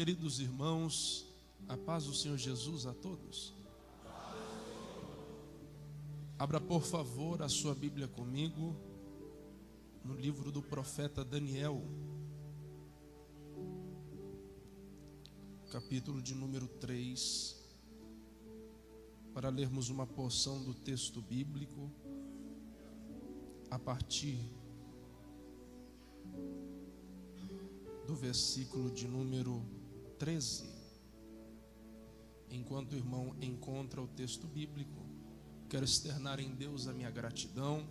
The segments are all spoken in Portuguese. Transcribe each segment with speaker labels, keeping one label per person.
Speaker 1: Queridos irmãos, a paz do Senhor Jesus a todos. Abra por favor a sua Bíblia comigo no livro do profeta Daniel, capítulo de número 3, para lermos uma porção do texto bíblico a partir do versículo de número 13. Enquanto o irmão encontra o texto bíblico, quero externar em Deus a minha gratidão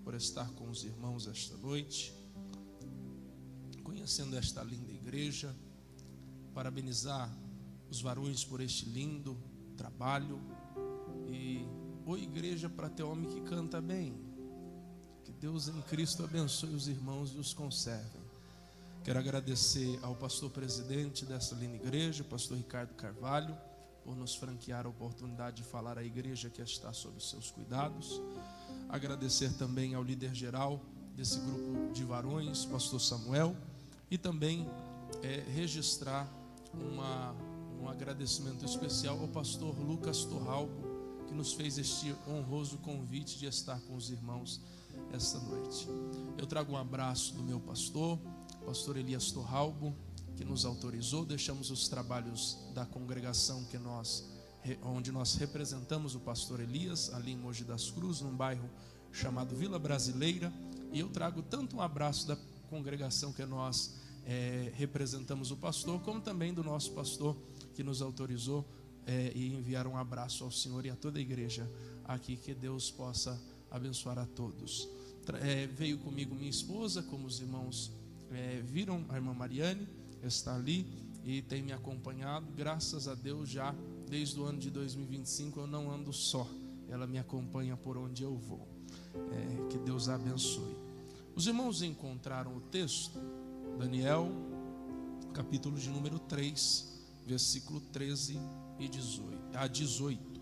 Speaker 1: por estar com os irmãos esta noite, conhecendo esta linda igreja, parabenizar os varões por este lindo trabalho e, ô igreja, para ter homem que canta bem, que Deus em Cristo abençoe os irmãos e os conserve. Quero agradecer ao pastor presidente dessa linda igreja, o pastor Ricardo Carvalho, por nos franquear a oportunidade de falar à igreja que está sob os seus cuidados. Agradecer também ao líder geral desse grupo de varões, pastor Samuel, e também registrar um agradecimento especial ao pastor Lucas Torralbo, que nos fez este honroso convite de estar com os irmãos esta noite. Eu trago um abraço do meu pastor Elias Torralbo, que nos autorizou. Deixamos os trabalhos da congregação onde nós representamos o pastor Elias, ali em Mogi das Cruzes, num bairro chamado Vila Brasileira. E eu trago tanto um abraço da congregação que nós representamos o pastor, como também do nosso pastor, que nos autorizou e enviar um abraço ao senhor e a toda a igreja aqui. Que Deus possa abençoar a todos. Veio comigo minha esposa, como os irmãos viram, a irmã Mariane está ali e tem me acompanhado. Graças a Deus, já desde o ano de 2025 eu não ando só, ela me acompanha por onde eu vou. Que Deus a abençoe. Os irmãos encontraram o texto, Daniel, capítulo de número 3, versículo 13 a 18.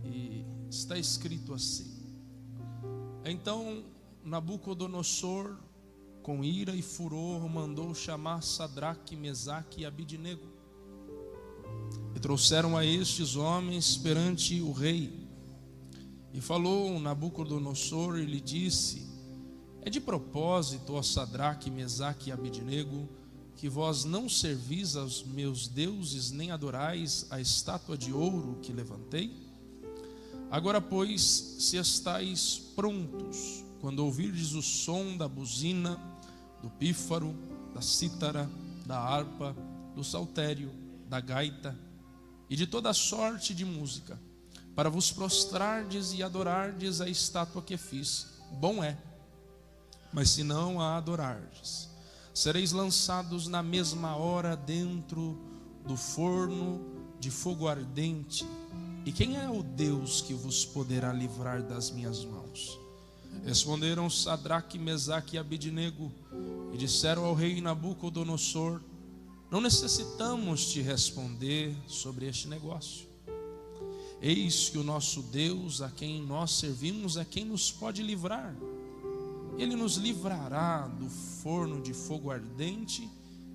Speaker 1: E está escrito assim: Então Nabucodonosor, com ira e furor, mandou chamar Sadraque, Mesaque e Abidnego. E trouxeram a estes homens perante o rei. E falou Nabucodonosor e lhe disse: É de propósito, ó Sadraque, Mesaque e Abidnego, que vós não servis aos meus deuses, nem adorais a estátua de ouro que levantei? Agora, pois, se estáis prontos, quando ouvirdes o som da buzina, do pífaro, da cítara, da harpa, do saltério, da gaita e de toda sorte de música, para vos prostrardes e adorardes a estátua que fiz, bom é. Mas se não a adorardes, sereis lançados na mesma hora dentro do forno de fogo ardente. E quem é o Deus que vos poderá livrar das minhas mãos? Responderam Sadraque, Mesaque e Abidnego e disseram ao rei Nabucodonosor: Não necessitamos te responder sobre este negócio. Eis que o nosso Deus, a quem nós servimos, é quem nos pode livrar. Ele nos livrará do forno de fogo ardente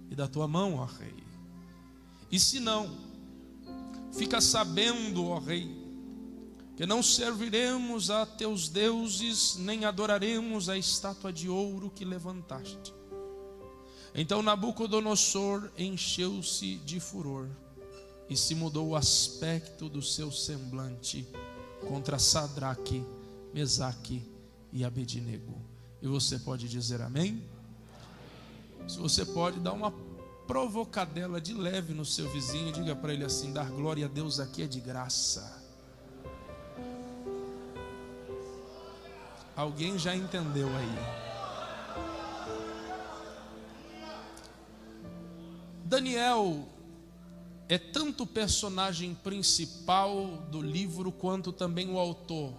Speaker 1: e da tua mão, ó rei. E se não, fica sabendo, ó rei, que não serviremos a teus deuses, nem adoraremos a estátua de ouro que levantaste. Então Nabucodonosor encheu-se de furor e se mudou o aspecto do seu semblante contra Sadraque, Mesaque e Abednego. E você pode dizer amém? Se você pode, dar uma provocadela de leve no seu vizinho, diga para ele assim: dar glória a Deus aqui é de graça. Alguém já entendeu aí? Daniel é tanto o personagem principal do livro quanto também o autor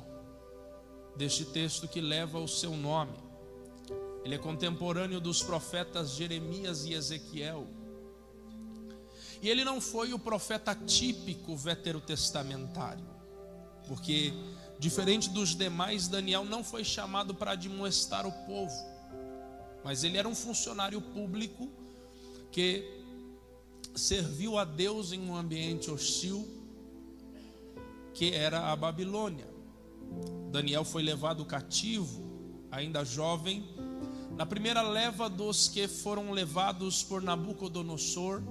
Speaker 1: deste texto que leva o seu nome. Ele é contemporâneo dos profetas Jeremias e Ezequiel. E ele não foi o profeta típico veterotestamentário, porque diferente dos demais, Daniel não foi chamado para admoestar o povo, mas ele era um funcionário público que serviu a Deus em um ambiente hostil, que era a Babilônia. Daniel foi levado cativo, ainda jovem, na primeira leva dos que foram levados por Nabucodonosor,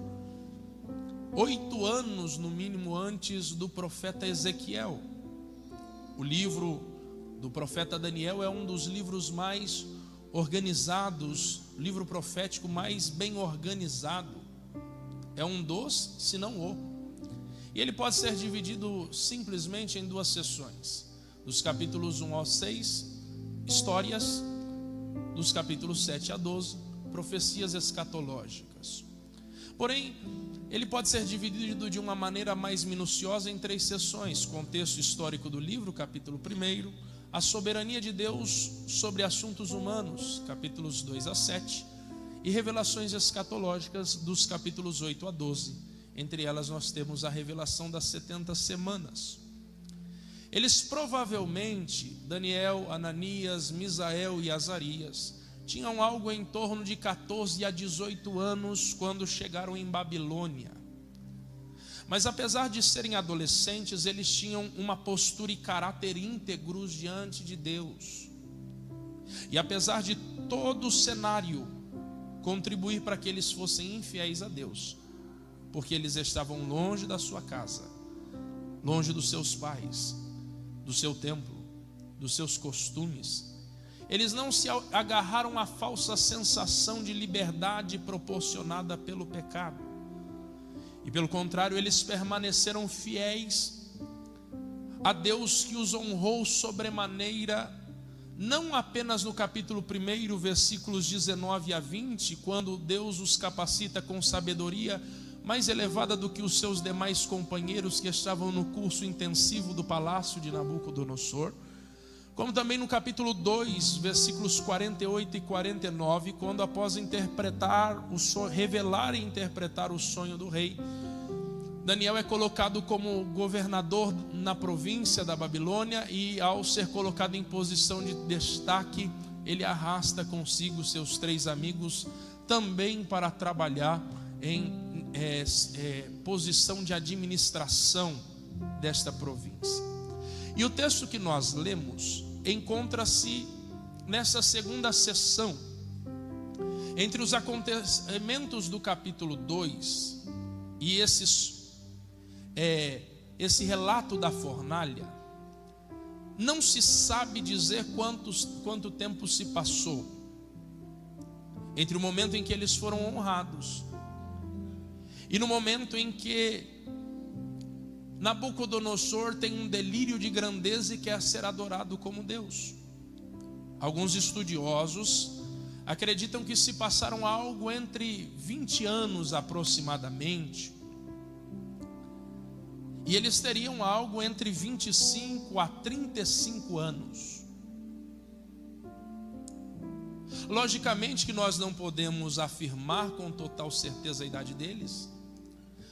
Speaker 1: 8 anos no mínimo antes do profeta Ezequiel. O livro do profeta Daniel é um dos livros mais organizados, livro profético mais bem organizado. É um dos, se não o. E ele pode ser dividido simplesmente em 2 sessões. Dos capítulos 1 ao 6, histórias. Dos capítulos 7 a 12, profecias escatológicas. Porém, ele pode ser dividido de uma maneira mais minuciosa em 3 sessões: contexto histórico do livro, capítulo 1, a soberania de Deus sobre assuntos humanos, capítulos 2 a 7, e revelações escatológicas dos capítulos 8 a 12. Entre elas nós temos a revelação das 70 semanas. Eles provavelmente, Daniel, Ananias, Misael e Azarias, tinham algo em torno de 14 a 18 anos quando chegaram em Babilônia. Mas apesar de serem adolescentes, eles tinham uma postura e caráter íntegros diante de Deus. E apesar de todo o cenário contribuir para que eles fossem infiéis a Deus, porque eles estavam longe da sua casa, longe dos seus pais, do seu templo, dos seus costumes, eles não se agarraram à falsa sensação de liberdade proporcionada pelo pecado, e pelo contrário, eles permaneceram fiéis a Deus, que os honrou sobremaneira, não apenas no capítulo 1, versículos 19 a 20, quando Deus os capacita com sabedoria mais elevada do que os seus demais companheiros que estavam no curso intensivo do palácio de Nabucodonosor, como também no capítulo 2, versículos 48 e 49, quando após revelar e interpretar o sonho do rei, Daniel é colocado como governador na província da Babilônia, e ao ser colocado em posição de destaque, ele arrasta consigo seus 3 amigos também para trabalhar em posição de administração desta província. E o texto que nós lemos encontra-se nessa segunda sessão, entre os acontecimentos do capítulo 2 e esse relato da fornalha. Não se sabe dizer quanto tempo se passou entre o momento em que eles foram honrados e no momento em que Nabucodonosor tem um delírio de grandeza e quer ser adorado como Deus. Alguns estudiosos acreditam que se passaram algo entre 20 anos aproximadamente, e eles teriam algo entre 25 a 35 anos. Logicamente que nós não podemos afirmar com total certeza a idade deles,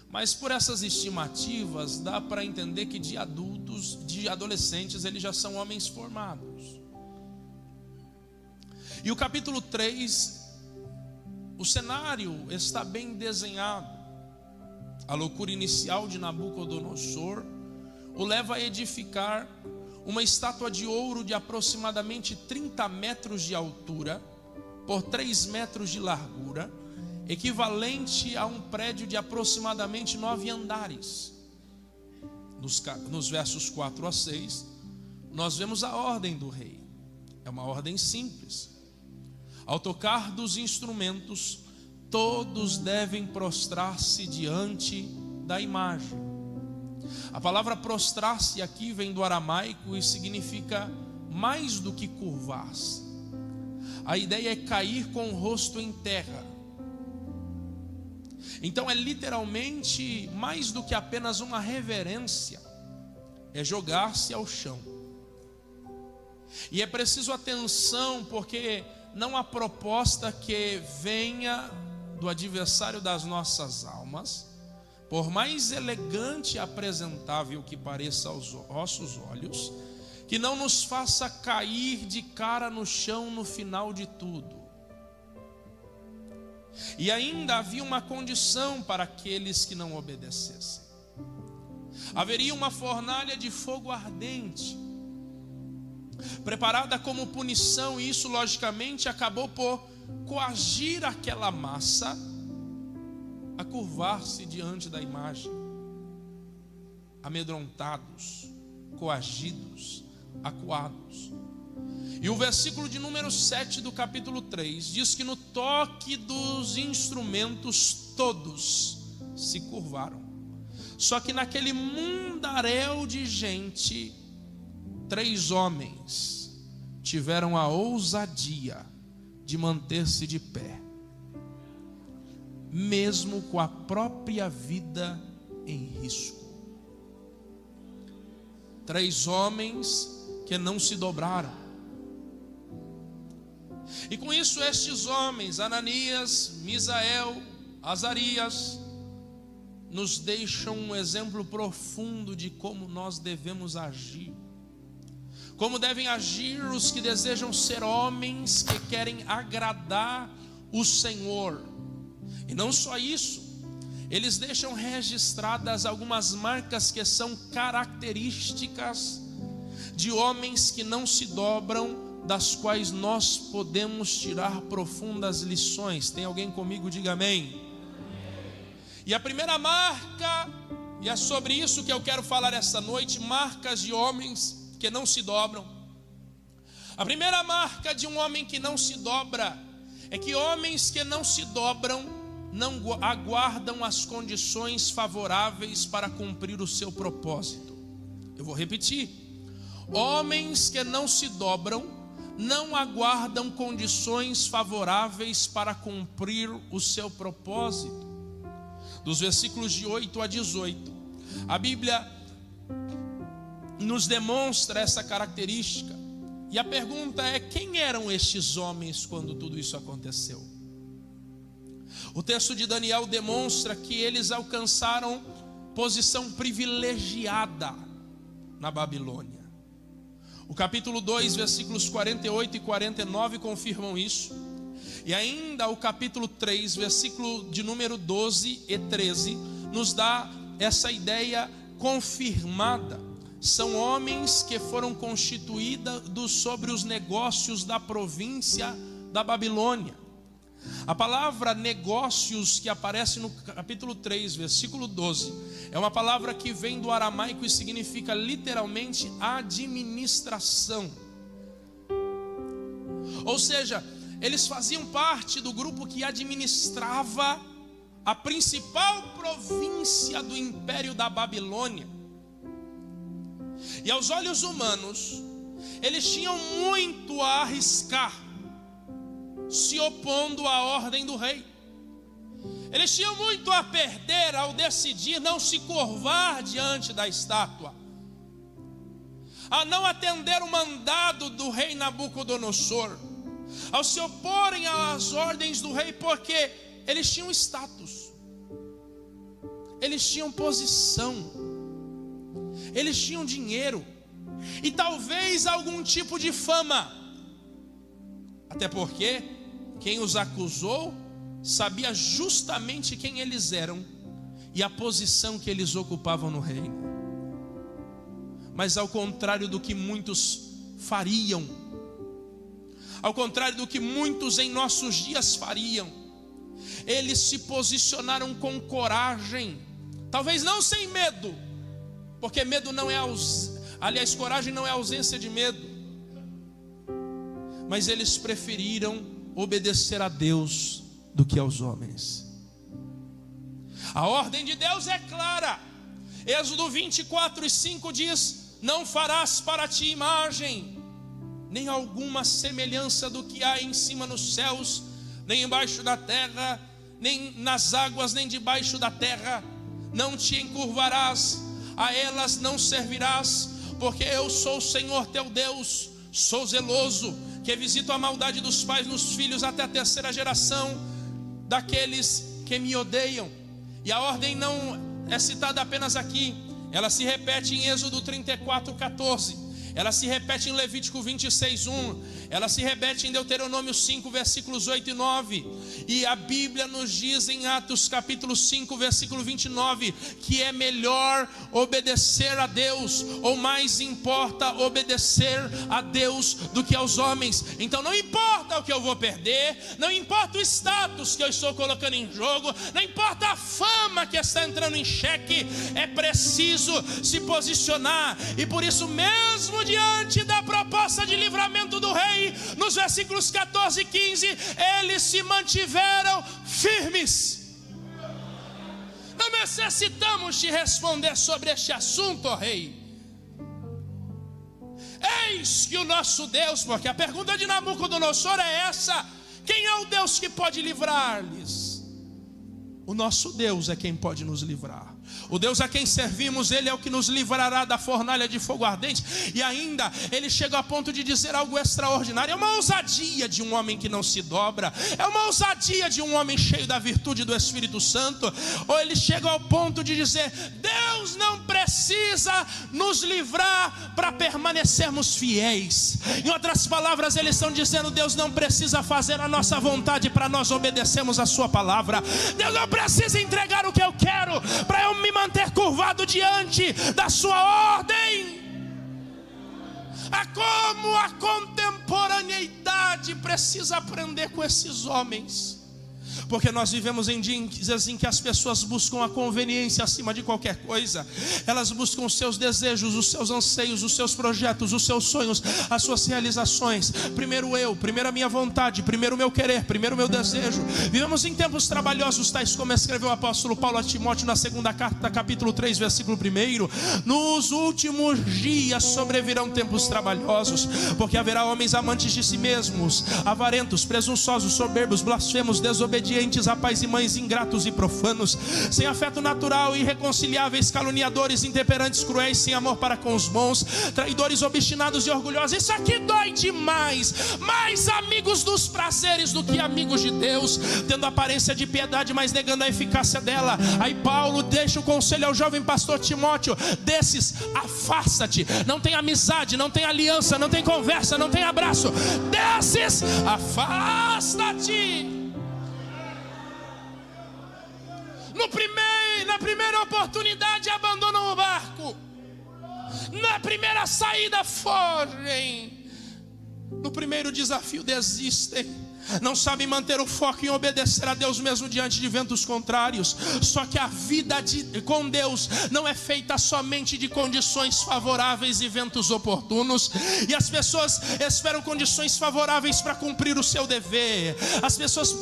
Speaker 1: mas por essas estimativas dá para entender que de adolescentes, eles já são homens formados. E o capítulo 3, o cenário está bem desenhado. A loucura inicial de Nabucodonosor o leva a edificar uma estátua de ouro de aproximadamente 30 metros de altura por 3 metros de largura, equivalente a um prédio de aproximadamente 9 andares. Nos versos 4 a 6, nós vemos a ordem do rei. É uma ordem simples. Ao tocar dos instrumentos, todos devem prostrar-se diante da imagem. A palavra prostrar-se aqui vem do aramaico e significa mais do que curvar-se. A ideia é cair com o rosto em terra. Então é literalmente mais do que apenas uma reverência, é jogar-se ao chão. E é preciso atenção, porque não há proposta que venha do adversário das nossas almas, por mais elegante e apresentável que pareça aos nossos olhos, que não nos faça cair de cara no chão no final de tudo. E ainda havia uma condição para aqueles que não obedecessem. Haveria uma fornalha de fogo ardente, preparada como punição, e isso logicamente acabou por coagir aquela massa a curvar-se diante da imagem, amedrontados, coagidos, acuados. E o versículo de número 7 do capítulo 3 diz que no toque dos instrumentos todos se curvaram. Só que naquele mundaréu de gente, 3 homens tiveram a ousadia de manter-se de pé, mesmo com a própria vida em risco. 3 homens que não se dobraram. E com isso estes homens, Ananias, Misael, Azarias, nos deixam um exemplo profundo de como nós devemos agir. Como devem agir os que desejam ser homens que querem agradar o Senhor. E não só isso, eles deixam registradas algumas marcas que são características de homens que não se dobram, das quais nós podemos tirar profundas lições. Tem alguém comigo? Diga amém. E a primeira marca, e é sobre isso que eu quero falar essa noite, marcas de homens que não se dobram. A primeira marca de um homem que não se dobra é que homens que não se dobram não aguardam as condições favoráveis para cumprir o seu propósito. Eu vou repetir: homens que não se dobram não aguardam condições favoráveis para cumprir o seu propósito. Dos versículos de 8 a 18, a Bíblia nos demonstra essa característica. E a pergunta é: quem eram estes homens quando tudo isso aconteceu? O texto de Daniel demonstra que eles alcançaram posição privilegiada na Babilônia. O capítulo 2, versículos 48 e 49 confirmam isso. E ainda o capítulo 3, versículo de número 12 e 13, nos dá essa ideia confirmada. São homens que foram constituídos sobre os negócios da província da Babilônia. A palavra negócios, que aparece no capítulo 3, versículo 12, é uma palavra que vem do aramaico e significa literalmente administração. Ou seja, eles faziam parte do grupo que administrava a principal província do império da Babilônia. E aos olhos humanos, eles tinham muito a arriscar, se opondo à ordem do rei. Eles tinham muito a perder ao decidir não se curvar diante da estátua, a não atender o mandado do rei Nabucodonosor, ao se oporem às ordens do rei, porque eles tinham status, eles tinham posição, eles tinham dinheiro e talvez algum tipo de fama. Até porque quem os acusou sabia justamente quem eles eram e a posição que eles ocupavam no reino. Mas ao contrário do que muitos fariam, ao contrário do que muitos em nossos dias fariam, eles se posicionaram com coragem, talvez não sem medo, porque medo não é aliás, coragem não é ausência de medo, mas eles preferiram obedecer a Deus do que aos homens. A ordem de Deus é clara. Êxodo 24:5 diz: não farás para ti imagem, nem alguma semelhança do que há em cima nos céus, nem embaixo da terra, nem nas águas, nem debaixo da terra. Não te encurvarás, a elas não servirás, porque eu sou o Senhor teu Deus, sou zeloso, que visito a maldade dos pais nos filhos até a 3ª geração daqueles que me odeiam. E a ordem não é citada apenas aqui, ela se repete em Êxodo 34:14. Ela se repete em Levítico 26:1. Ela se repete em Deuteronômio 5, versículos 8 e 9. E a Bíblia nos diz em Atos capítulo 5, versículo 29, que é melhor obedecer a Deus, ou mais importa obedecer a Deus do que aos homens. Então não importa o que eu vou perder, não importa o status que eu estou colocando em jogo, não importa a fama que está entrando em xeque, é preciso se posicionar. E por isso mesmo diante da proposta de livramento do rei, nos versículos 14 e 15, eles se mantiveram firmes. Não necessitamos te responder sobre este assunto, ó rei. Eis que o nosso Deus, porque a pergunta de Nabucodonosor é essa: quem é o Deus que pode livrar-lhes? O nosso Deus é quem pode nos livrar. O Deus a quem servimos, Ele é o que nos livrará da fornalha de fogo ardente. E ainda, ele chega a ponto de dizer algo extraordinário. É uma ousadia de um homem que não se dobra, é uma ousadia de um homem cheio da virtude do Espírito Santo. Ou ele chega ao ponto de dizer: Deus não precisa nos livrar para permanecermos fiéis. Em outras palavras, eles estão dizendo: Deus não precisa fazer a nossa vontade para nós obedecermos a sua palavra. Deus não precisa entregar o que eu quero para eu me manter curvado diante da sua ordem. Como a contemporaneidade precisa aprender com esses homens. Porque nós vivemos em dias em que as pessoas buscam a conveniência acima de qualquer coisa. Elas buscam os seus desejos, os seus anseios, os seus projetos, os seus sonhos, as suas realizações. Primeiro eu, primeiro a minha vontade, primeiro o meu querer, primeiro o meu desejo. Vivemos em tempos trabalhosos, tais como escreveu o apóstolo Paulo a Timóteo na segunda carta, capítulo 3, versículo 1. Nos últimos dias sobrevirão tempos trabalhosos, porque haverá homens amantes de si mesmos, avarentos, presunçosos, soberbos, blasfemos, desobedientes a pais e mães, ingratos e profanos, sem afeto natural, irreconciliáveis, caluniadores, intemperantes, cruéis, sem amor para com os bons, traidores, obstinados e orgulhosos. Isso aqui dói demais. Mais amigos dos prazeres do que amigos de Deus, tendo aparência de piedade, mas negando a eficácia dela. Aí Paulo deixa o conselho ao jovem pastor Timóteo: desses afasta-te. Não tem amizade, não tem aliança, não tem conversa, não tem abraço. Desses afasta-te. Na primeira oportunidade abandonam o barco, na primeira saída fogem, no primeiro desafio desistem. Não sabem manter o foco em obedecer a Deus mesmo diante de ventos contrários. Só que a vida com Deus não é feita somente de condições favoráveis e ventos oportunos. E as pessoas esperam condições favoráveis para cumprir o seu dever. As pessoas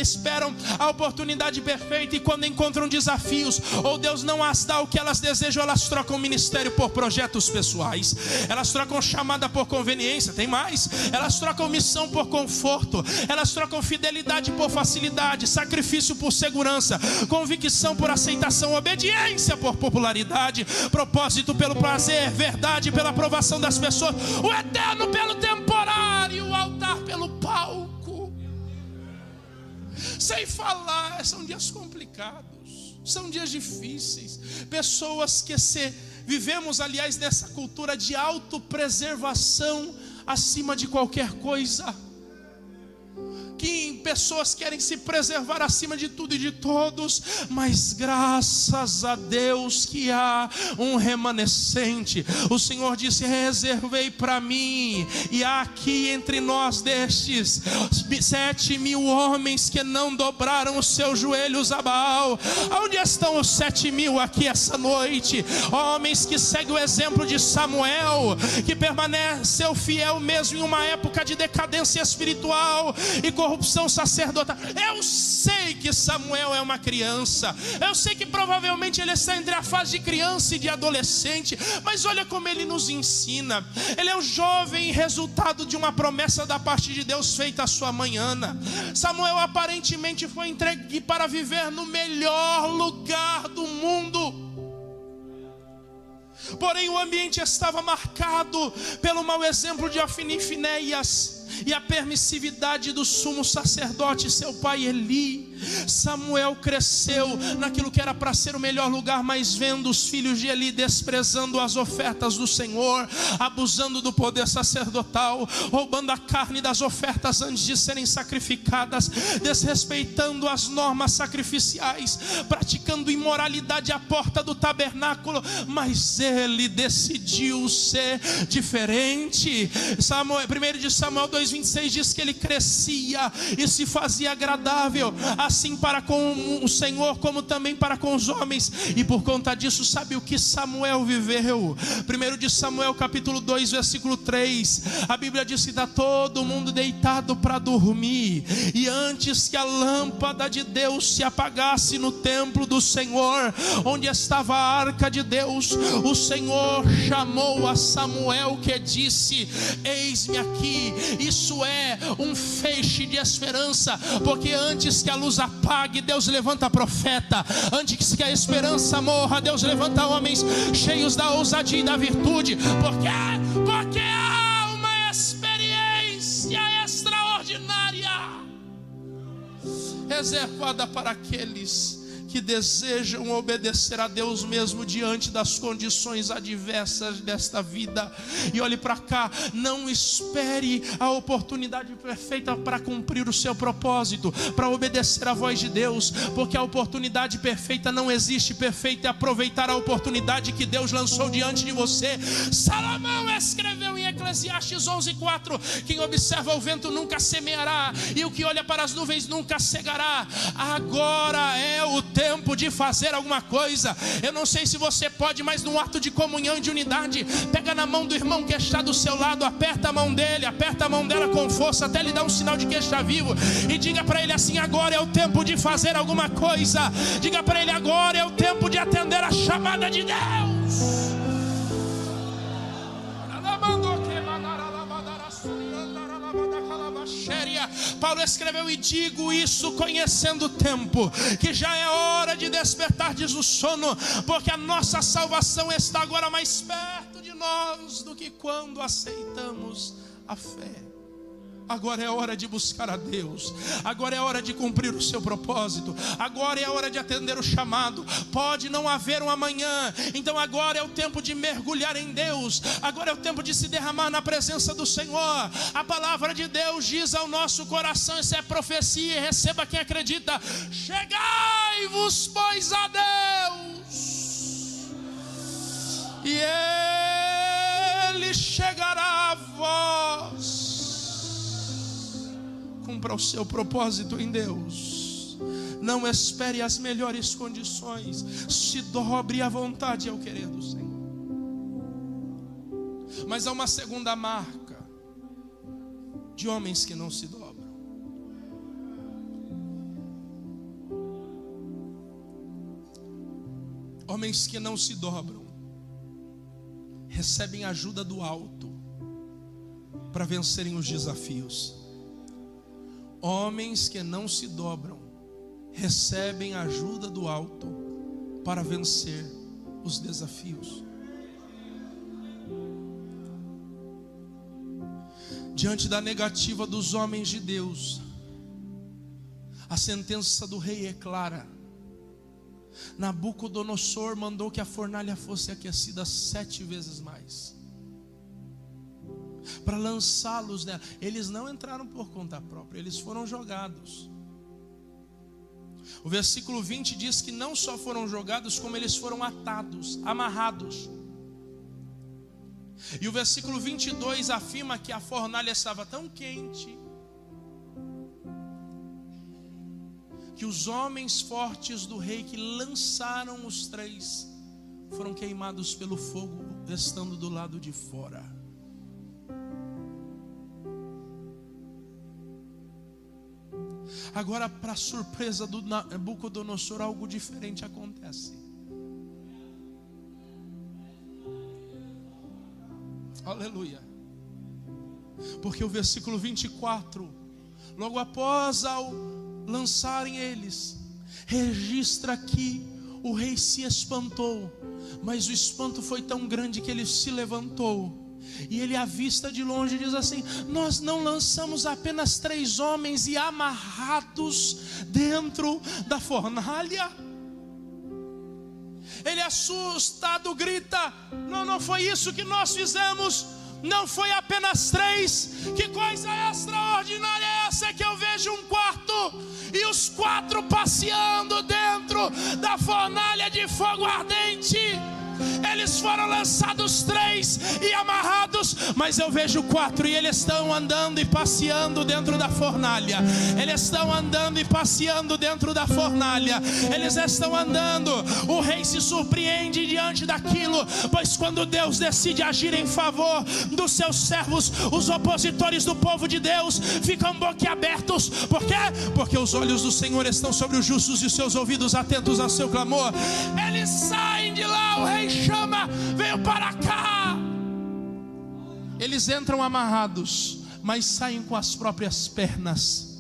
Speaker 1: esperam a oportunidade perfeita, e quando encontram desafios, ou Deus não as dá o que elas desejam, elas trocam ministério por projetos pessoais. Elas trocam chamada por conveniência. Tem mais: elas trocam missão por conforto. Elas trocam fidelidade por facilidade, sacrifício por segurança, convicção por aceitação, obediência por popularidade, propósito pelo prazer, verdade pela aprovação das pessoas, o eterno pelo temporário, o altar pelo palco. Sem falar, são dias complicados, são dias difíceis. Pessoas que vivemos, aliás, nessa cultura de autopreservação acima de qualquer coisa. Que pessoas querem se preservar acima de tudo e de todos, mas graças a Deus que há um remanescente. O Senhor disse: reservei para mim, e há aqui entre nós destes 7.000 homens que não dobraram os seus joelhos a Baal. Onde estão os 7.000 aqui essa noite? Homens que seguem o exemplo de Samuel, que permaneceu fiel mesmo em uma época de decadência espiritual e corrupção sacerdotal. Eu sei que Samuel é uma criança, eu sei que provavelmente ele está entre a fase de criança e de adolescente, mas olha como ele nos ensina. Ele é um jovem resultado de uma promessa da parte de Deus feita à sua mãe Ana. Samuel aparentemente foi entregue para viver no melhor lugar do mundo, porém o ambiente estava marcado pelo mau exemplo de Ofni e Finéias e a permissividade do sumo sacerdote, seu pai Eli. Samuel cresceu naquilo que era para ser o melhor lugar, mas vendo os filhos de Eli desprezando as ofertas do Senhor, abusando do poder sacerdotal, roubando a carne das ofertas antes de serem sacrificadas, desrespeitando as normas sacrificiais, praticando imoralidade à porta do tabernáculo, mas ele decidiu ser diferente. 1 Samuel 2,26 diz que ele crescia e se fazia agradável, assim para com o Senhor como também para com os homens. E por conta disso, sabe o que Samuel viveu? 1 Samuel capítulo 2 versículo 3, a Bíblia diz que está todo mundo deitado para dormir, e antes que a lâmpada de Deus se apagasse no templo do Senhor, onde estava a arca de Deus, o Senhor chamou a Samuel, que disse: eis-me aqui. Isso é um feixe de esperança, porque antes que a luz apague, Deus levanta profeta. Antes que a esperança morra, Deus levanta homens cheios da ousadia e da virtude. Porque há uma experiência extraordinária reservada para aqueles que desejam obedecer a Deus mesmo diante das condições adversas desta vida. E olhe para cá, não espere a oportunidade perfeita para cumprir o seu propósito, para obedecer a voz de Deus, porque a oportunidade perfeita não existe. Perfeita é aproveitar a oportunidade que Deus lançou diante de você. Salomão escreveu em Eclesiastes 11:4: quem observa o vento nunca semeará, e o que olha para as nuvens nunca cegará. Agora é o tempo de fazer alguma coisa. Eu não sei se você pode, mas num ato de comunhão e de unidade, pega na mão do irmão que está do seu lado, aperta a mão dele, aperta a mão dela com força, até ele dar um sinal de que está vivo, e diga para ele assim: agora é o tempo de fazer alguma coisa. Diga para ele: agora é o tempo de atender a chamada de Deus. Paulo escreveu: e digo isso conhecendo o tempo, que já é hora de despertar do sono, porque a nossa salvação está agora mais perto de nós do que quando aceitamos a fé. Agora é hora de buscar a Deus. Agora é hora de cumprir o seu propósito. Agora é a hora de atender o chamado. Pode não haver um amanhã, então agora é o tempo de mergulhar em Deus. Agora é o tempo de se derramar na presença do Senhor. A palavra de Deus diz ao nosso coração, isso é profecia, receba quem acredita: chegai-vos, pois, a Deus, e Ele chegará a vós. Cumpra o seu propósito em Deus. Não espere as melhores condições. Se dobre à vontade e ao querer do Senhor. Mas há uma segunda marca de homens que não se dobram. Homens que não se dobram recebem ajuda do alto para vencerem os desafios. Homens que não se dobram recebem ajuda do alto para vencer os desafios. Diante da negativa dos homens de Deus, a sentença do rei é clara. Nabucodonosor mandou que a fornalha fosse aquecida 7 vezes mais, para lançá-los nela. Eles não entraram por conta própria, eles foram jogados. O versículo 20 diz que não só foram jogados, como eles foram atados, amarrados. E o versículo 22 afirma que a fornalha estava tão quente que os homens fortes do rei que lançaram os 3 foram queimados pelo fogo, estando do lado de fora. Agora, para surpresa do Nabucodonosor, algo diferente acontece. Aleluia. Porque o versículo 24, logo após ao lançarem eles, registra que o rei se espantou, mas o espanto foi tão grande que ele se levantou E ele avista de longe e diz assim: nós não lançamos apenas 3 homens e amarrados dentro da fornalha? Ele assustado grita: não foi isso que nós fizemos. Não foi apenas 3. Que coisa extraordinária é essa, que eu vejo um quarto e os 4 passeando dentro da fornalha de fogo ardente. Eles foram lançados 3 e amarrados, mas eu vejo 4 e eles estão andando e passeando dentro da fornalha. Eles estão andando e passeando dentro da fornalha. Eles estão andando. O rei se surpreende diante daquilo, pois quando Deus decide agir em favor dos seus servos, os opositores do povo de Deus ficam boquiabertos. Por quê? Porque os olhos do Senhor estão sobre os justos e os seus ouvidos atentos ao seu clamor. Eles saem de lá, o rei chama: venham para cá. Eles entram amarrados, mas saem com as próprias pernas.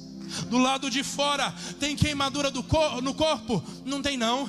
Speaker 1: Do lado de fora tem queimadura no corpo? Não tem não.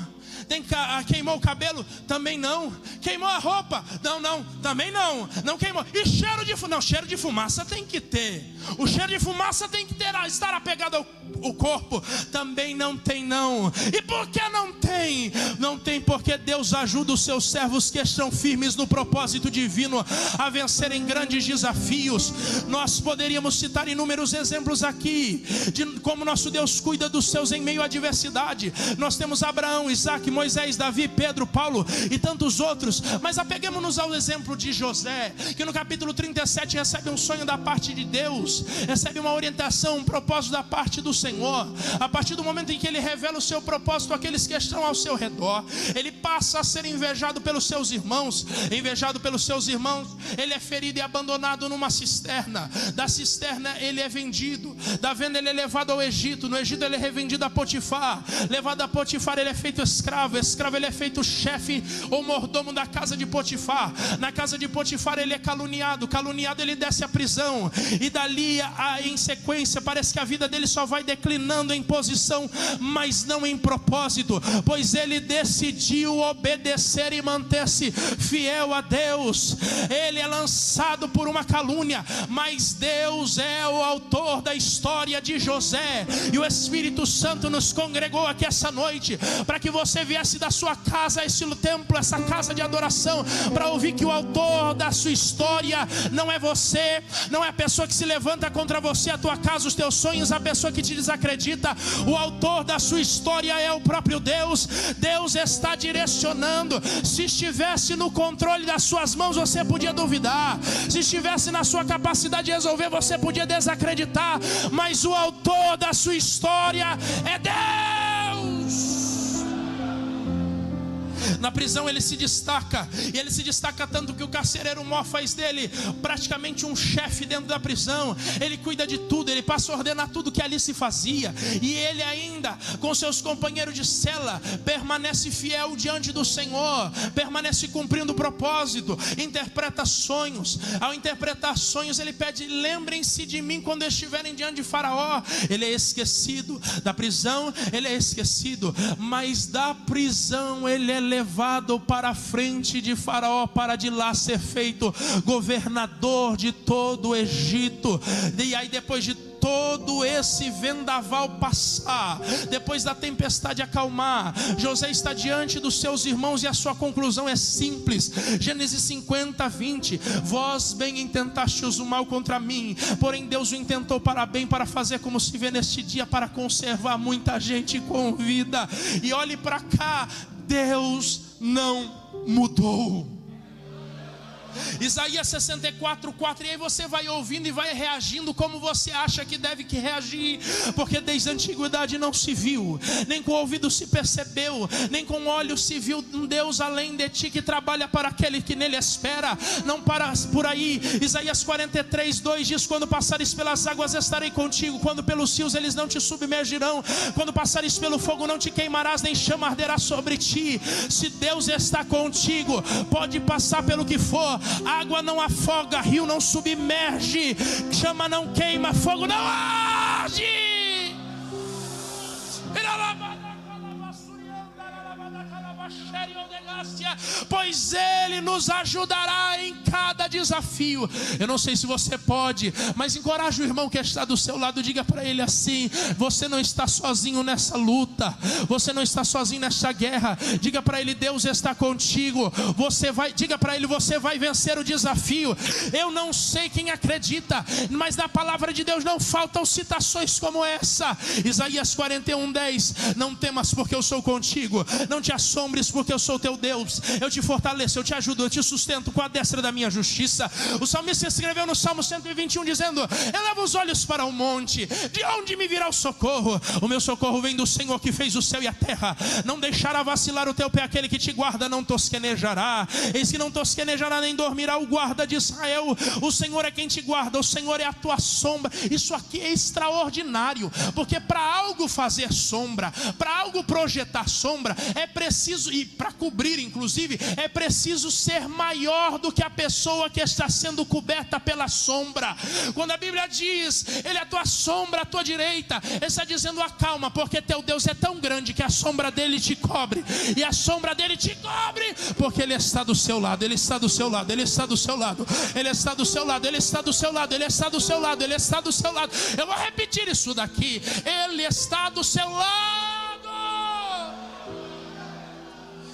Speaker 1: Queimou o cabelo? Também não. Queimou a roupa? Não, também não. Não queimou. E cheiro de fumaça? Não, cheiro de fumaça tem que ter. O cheiro de fumaça tem que estar apegado ao corpo? Também não tem não. E por que não tem? Não tem porque Deus ajuda os seus servos que estão firmes no propósito divino a vencerem grandes desafios. Nós poderíamos citar inúmeros exemplos aqui de como nosso Deus cuida dos seus em meio à adversidade. Nós temos Abraão, Isaac, Moisés, Davi, Pedro, Paulo e tantos outros. Mas apeguemos-nos ao exemplo de José, que no capítulo 37 recebe um sonho da parte de Deus, recebe uma orientação, um propósito da parte do Senhor. A partir do momento em que ele revela o seu propósito àqueles que estão ao seu redor, ele passa a ser invejado pelos seus irmãos. Invejado pelos seus irmãos, ele é ferido e abandonado numa cisterna. Da cisterna ele é vendido. Da venda ele é levado ao Egito. No Egito ele é revendido a Potifar. Levado a Potifar ele é feito escravo. Escravo ele é feito chefe ou mordomo da casa de Potifar. Na casa de Potifar ele é caluniado. Caluniado ele desce à prisão. E dali em sequência parece que a vida dele só vai declinando em posição, mas não em propósito, pois ele decidiu obedecer e manter-se fiel a Deus. Ele é lançado por uma calúnia, mas Deus é o autor da história de José. E o Espírito Santo nos congregou aqui essa noite para que você viesse da sua casa, esse templo, essa casa de adoração, para ouvir que o autor da sua história não é você, não é a pessoa que se levanta contra você, a tua casa, os teus sonhos, a pessoa que te desacredita. O autor da sua história é o próprio Deus. Deus está direcionando. Se estivesse no controle das suas mãos, você podia duvidar. Se estivesse na sua capacidade de resolver, você podia desacreditar. Mas o autor da sua história é Deus. Na prisão ele se destaca, e ele se destaca tanto que o carcereiro mor faz dele praticamente um chefe dentro da prisão. Ele cuida de tudo, ele passa a ordenar tudo que ali se fazia. E ele ainda, com seus companheiros de cela, permanece fiel diante do Senhor, permanece cumprindo o propósito, interpreta sonhos. Ao interpretar sonhos ele pede: lembrem-se de mim quando estiverem diante de Faraó. Ele é esquecido, da prisão ele é esquecido, mas da prisão ele é levado para a frente de Faraó, para de lá ser feito governador de todo o Egito. E aí, depois de todo esse vendaval passar, depois da tempestade acalmar, José está diante dos seus irmãos e a sua conclusão é simples. Gênesis 50, 20: vós bem intentastes o mal contra mim, porém Deus o intentou para bem, para fazer como se vê neste dia, para conservar muita gente com vida. E olhe para cá, Deus não mudou. Isaías 64, 4. E aí você vai ouvindo e vai reagindo como você acha que deve reagir, porque desde a antiguidade não se viu, nem com o ouvido se percebeu, nem com o olho se viu um Deus além de ti, que trabalha para aquele que nele espera. Não para por aí. Isaías 43, 2 diz: quando passares pelas águas estarei contigo, quando pelos rios eles não te submergirão, quando passares pelo fogo não te queimarás, nem chama arderá sobre ti. Se Deus está contigo, pode passar pelo que for. Água não afoga, rio não submerge, chama não queima, fogo não arde. pois Ele nos ajudará em cada desafio. Eu não sei se você pode, mas encoraje o irmão que está do seu lado, diga para ele assim: você não está sozinho nessa luta, você não está sozinho nessa guerra. Diga para ele: Deus está contigo. Diga para ele: você vai vencer o desafio. Eu não sei quem acredita, mas na palavra de Deus não faltam citações como essa. Isaías 41:10: não temas, porque eu sou contigo, não te assombres, porque eu sou teu Deus. Eu te fortaleço, eu te ajudo, eu te sustento com a destra da minha justiça. O salmista escreveu no Salmo 121 dizendo: eleva os olhos para o monte, de onde me virá o socorro? O meu socorro vem do Senhor que fez o céu e a terra. Não deixará vacilar o teu pé aquele que te guarda, não tosquenejará. Eis que não tosquenejará nem dormirá o guarda de Israel. O Senhor é quem te guarda, o Senhor é a tua sombra. Isso aqui é extraordinário, porque para algo fazer sombra, para algo projetar sombra, é preciso, e para cobrir inclusive, é preciso ser maior do que a pessoa que está sendo coberta pela sombra. Quando a Bíblia diz: Ele é a tua sombra à tua direita, Ele está dizendo: acalma, porque teu Deus é tão grande que a sombra dele te cobre. E a sombra dele te cobre, porque Ele está do seu lado, Ele está do seu lado, Ele está do seu lado, Ele está do seu lado, Ele está do seu lado, Ele está do seu lado, Ele está do seu lado. Eu vou repetir isso daqui: Ele está do seu lado.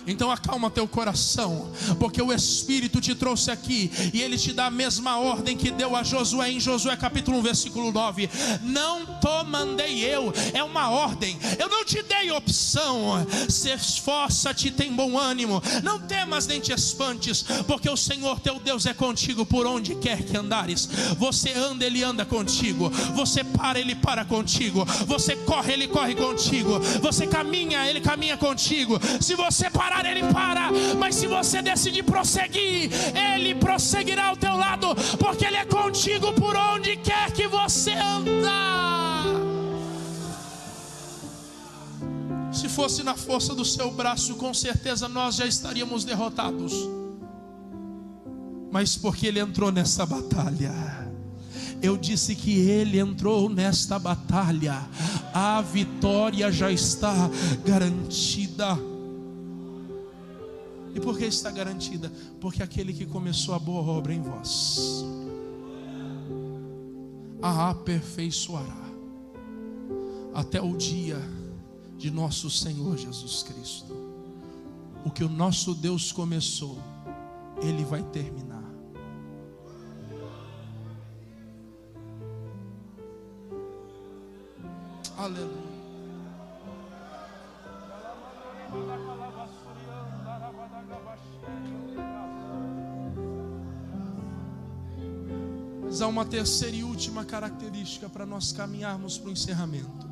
Speaker 1: Então acalma teu coração, porque o Espírito te trouxe aqui e Ele te dá a mesma ordem que deu a Josué em Josué capítulo 1 versículo 9: não te mandei eu, é uma ordem, eu não te dei opção. Se esforça-te, tem bom ânimo, não temas nem te espantes, porque o Senhor teu Deus é contigo por onde quer que andares. Você anda, Ele anda contigo. Você para, Ele para contigo. Você corre, Ele corre contigo. Você caminha, Ele caminha contigo. Se você parar, Ele para, mas se você decidir prosseguir, Ele prosseguirá ao teu lado, porque Ele é contigo por onde quer que você andar. Se fosse na força do seu braço, com certeza nós já estaríamos derrotados, mas porque Ele entrou nessa batalha. Eu disse que Ele entrou nesta batalha, a vitória já está garantida. E por que está garantida? Porque aquele que começou a boa obra em vós a aperfeiçoará até o dia de nosso Senhor Jesus Cristo. O que o nosso Deus começou, Ele vai terminar. Aleluia. Mas há uma terceira e última característica para nós caminharmos para o encerramento: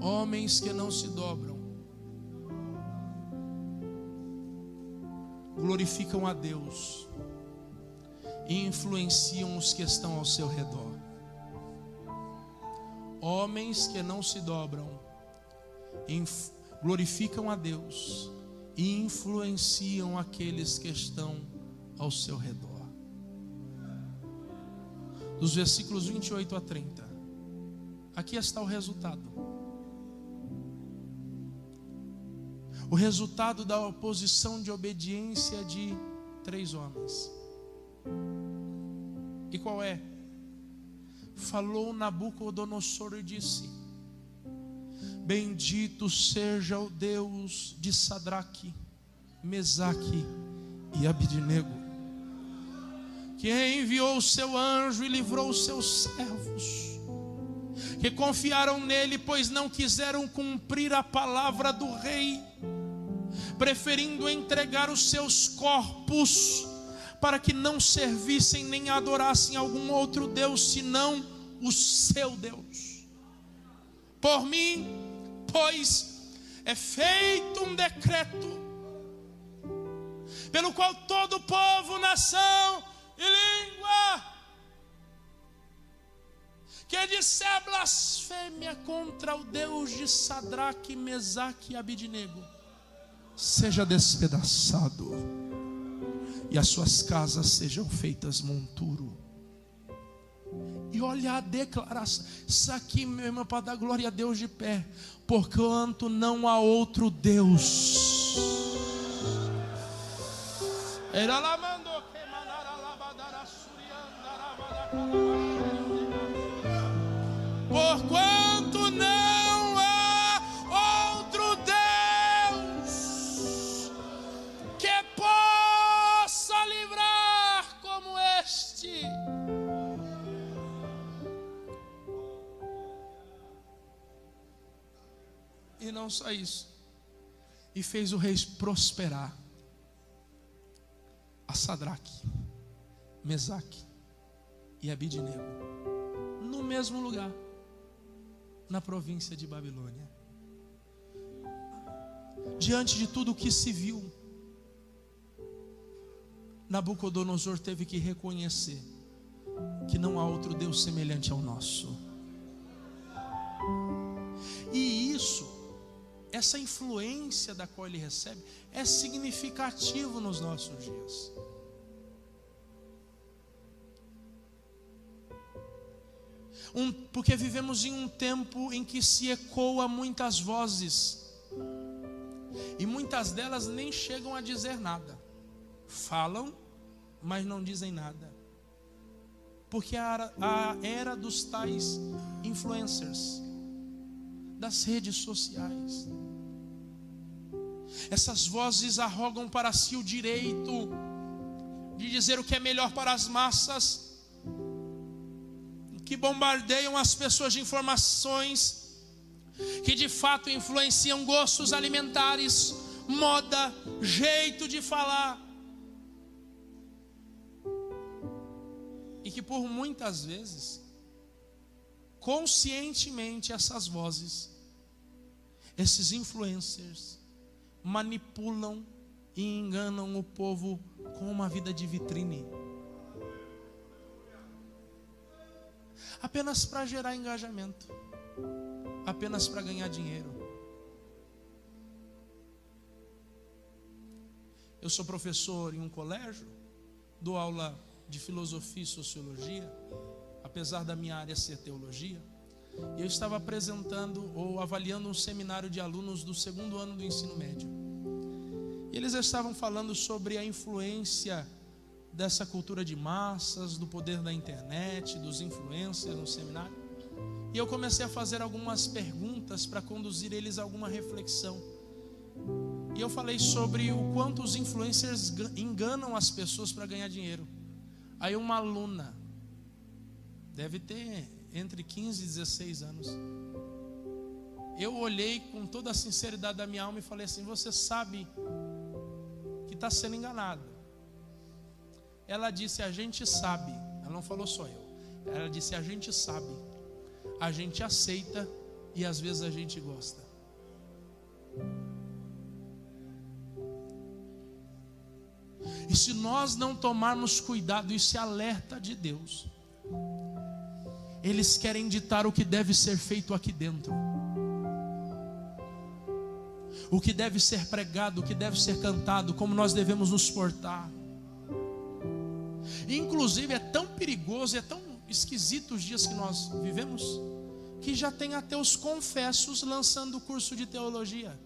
Speaker 1: homens que não se dobram glorificam a Deus e influenciam os que estão ao seu redor. Homens que não se dobram glorificam a Deus e influenciam aqueles que estão ao seu redor. Dos versículos 28 a 30, aqui está o resultado. O resultado da oposição de obediência de 3 homens. E qual é? Falou Nabucodonosor e disse: bendito seja o Deus de Sadraque, Mesaque e Abidnego, que enviou o seu anjo e livrou os seus servos, que confiaram nele, pois não quiseram cumprir a palavra do rei, preferindo entregar os seus corpos, para que não servissem nem adorassem algum outro Deus, senão o seu Deus. Por mim, pois, é feito um decreto, pelo qual todo povo, nação e língua que disser blasfêmia contra o Deus de Sadraque, Mesaque e Abidnego seja despedaçado, e as suas casas sejam feitas monturo, e E olha a declaração. Isso aqui, meu irmão, para dar glória a Deus de pé. Porquanto não há outro Deus. Porquanto não há outro Deus que possa livrar como este. E não só isso, e fez o rei prosperar a Sadraque, Mesaque e Abidnego no mesmo lugar, na província de Babilônia. Diante de tudo o que se viu, Nabucodonosor teve que reconhecer que não há outro Deus semelhante ao nosso. E isso, essa influência da qual ele recebe, é significativo nos nossos dias. Porque vivemos em um tempo em que se ecoa muitas vozes, e muitas delas nem chegam a dizer nada. Falam, mas não dizem nada. Porque a era dos tais influencers, das redes sociais, essas vozes arrogam para si o direito de dizer o que é melhor para as massas, que bombardeiam as pessoas de informações que de fato influenciam gostos alimentares, moda, jeito de falar, e que por muitas vezes, conscientemente, essas vozes, esses influencers, manipulam e enganam o povo com uma vida de vitrine, apenas para gerar engajamento, apenas para ganhar dinheiro. Eu sou professor em um colégio, dou aula de filosofia e sociologia, apesar da minha área ser teologia. E eu estava apresentando ou avaliando um seminário de alunos do 2º ano do ensino médio. E eles estavam falando sobre a influência dessa cultura de massas, do poder da internet, dos influencers no seminário. E eu comecei a fazer algumas perguntas para conduzir eles a alguma reflexão. E eu falei sobre o quanto os influencers enganam as pessoas para ganhar dinheiro. Aí uma aluna, deve ter entre 15 e 16 anos, eu olhei com toda a sinceridade da minha alma e falei assim: você sabe que está sendo enganado. Ela disse: a gente sabe. Ela não falou só eu. Ela disse: a gente sabe, a gente aceita e às vezes a gente gosta. E se nós não tomarmos cuidado, isso é alerta de Deus. Eles querem ditar o que deve ser feito aqui dentro, o que deve ser pregado, o que deve ser cantado, como nós devemos nos portar. Inclusive é tão perigoso, é tão esquisito os dias que nós vivemos, que já tem até os confessos lançando curso de teologia,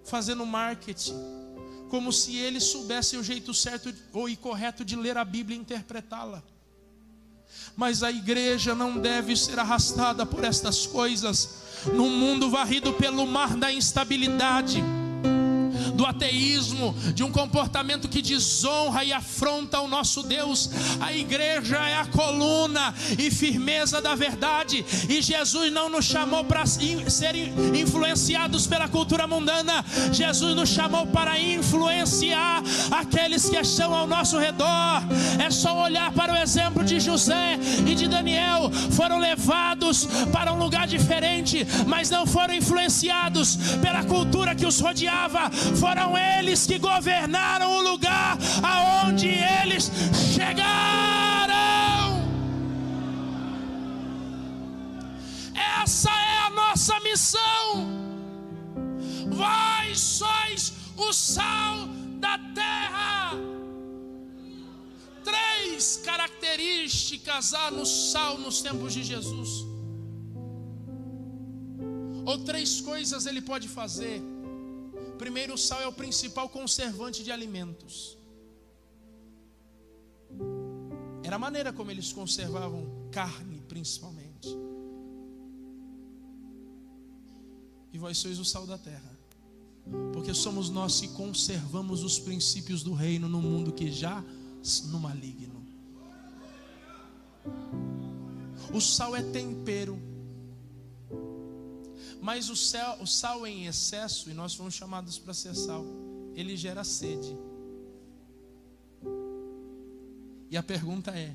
Speaker 1: fazendo marketing, como se eles soubessem o jeito certo ou correto de ler a Bíblia e interpretá-la. Mas a igreja não deve ser arrastada por estas coisas. No mundo varrido pelo mar da instabilidade, do ateísmo, de um comportamento que desonra e afronta o nosso Deus, a igreja é a coluna e firmeza da verdade. E Jesus não nos chamou para ser influenciados pela cultura mundana. Jesus nos chamou para influenciar aqueles que estão ao nosso redor. É só olhar para o exemplo de José e de Daniel. Foram levados para um lugar diferente, mas não foram influenciados pela cultura que os rodeava. Foram eles que governaram o lugar aonde eles chegaram. Essa é a nossa missão. Vós sois o sal da terra. 3. 3 características há no sal nos tempos de Jesus. Ou 3 coisas ele pode fazer. Primeiro, o sal é o principal conservante de alimentos. Era a maneira como eles conservavam carne, principalmente. E vós sois o sal da terra, porque somos nós que conservamos os princípios do reino no mundo que já no maligno. O sal é tempero, mas o sal em excesso, e nós fomos chamados para ser sal, ele gera sede. E a pergunta é: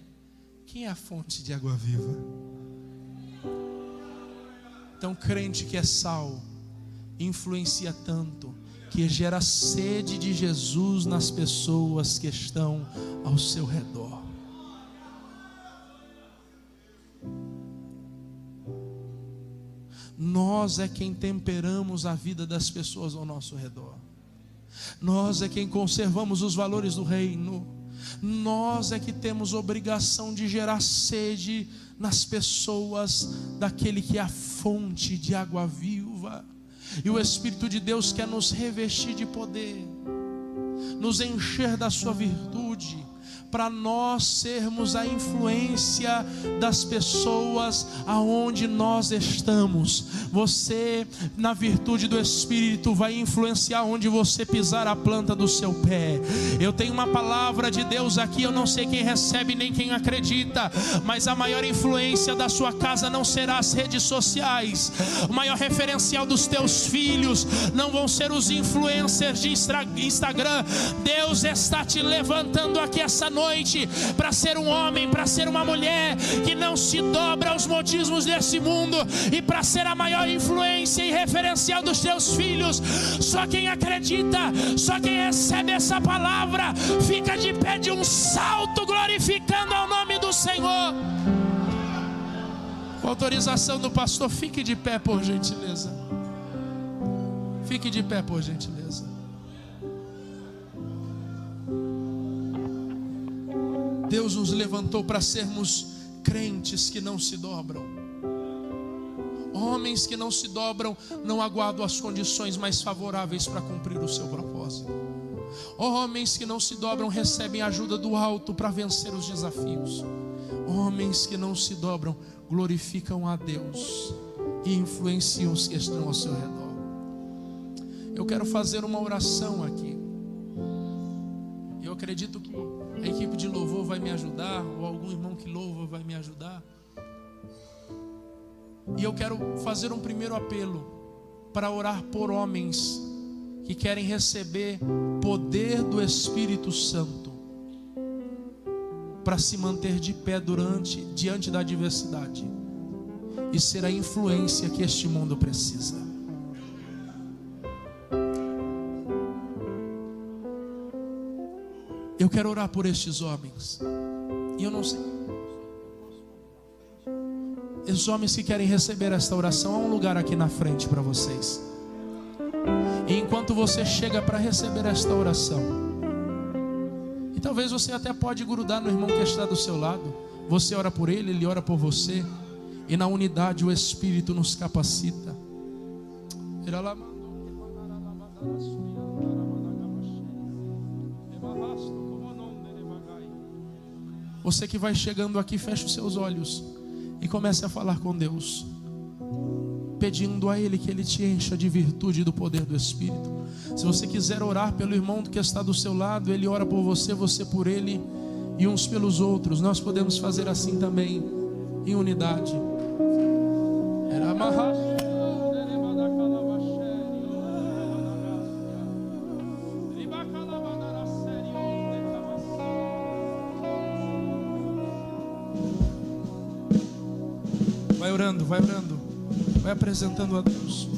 Speaker 1: quem é a fonte de água viva? Então, crente que é sal influencia tanto que gera sede de Jesus nas pessoas que estão ao seu redor. Nós é quem temperamos a vida das pessoas ao nosso redor. Nós é quem conservamos os valores do reino. Nós é que temos obrigação de gerar sede nas pessoas daquele que é a fonte de água viva. E o Espírito de Deus quer nos revestir de poder, nos encher da sua virtude, para nós sermos a influência das pessoas aonde nós estamos. Você, na virtude do Espírito, vai influenciar onde você pisar a planta do seu pé. Eu tenho uma palavra de Deus aqui, eu não sei quem recebe nem quem acredita, mas a maior influência da sua casa não será as redes sociais. O maior referencial dos teus filhos não vão ser os influencers de Instagram. Deus está te levantando aqui essa noite para ser um homem, para ser uma mulher que não se dobra aos modismos desse mundo, e para ser a maior influência e referencial dos teus filhos. Só quem acredita, só quem recebe essa palavra, fica de pé de um salto, glorificando ao nome do Senhor. Com autorização do pastor, fique de pé, por gentileza. Fique de pé, por gentileza. Deus nos levantou para sermos crentes que não se dobram. Homens que não se dobram, não aguardam as condições mais favoráveis para cumprir o seu propósito. Homens que não se dobram recebem ajuda do alto para vencer os desafios. Homens que não se dobram glorificam a Deus e influenciam os que estão ao seu redor. Eu quero fazer uma oração aqui. Eu acredito que a equipe de louvor vai me ajudar, ou algum irmão que louva vai me ajudar. E eu quero fazer um primeiro apelo para orar por homens que querem receber poder do Espírito Santo para se manter de pé diante da adversidade e ser a influência que este mundo precisa. Eu quero orar por estes homens. E eu não sei, esses homens que querem receber esta oração, há um lugar aqui na frente para vocês. E enquanto você chega para receber esta oração, e talvez você até pode grudar no irmão que está do seu lado. Você ora por ele, ele ora por você, e na unidade o Espírito nos capacita. Você que vai chegando aqui, feche os seus olhos e comece a falar com Deus, pedindo a Ele que Ele te encha de virtude e do poder do Espírito. Se você quiser orar pelo irmão que está do seu lado, ele ora por você, você por ele, e uns pelos outros. Nós podemos fazer assim também, em unidade. Era amarrar. Vai orando, vai apresentando a Deus.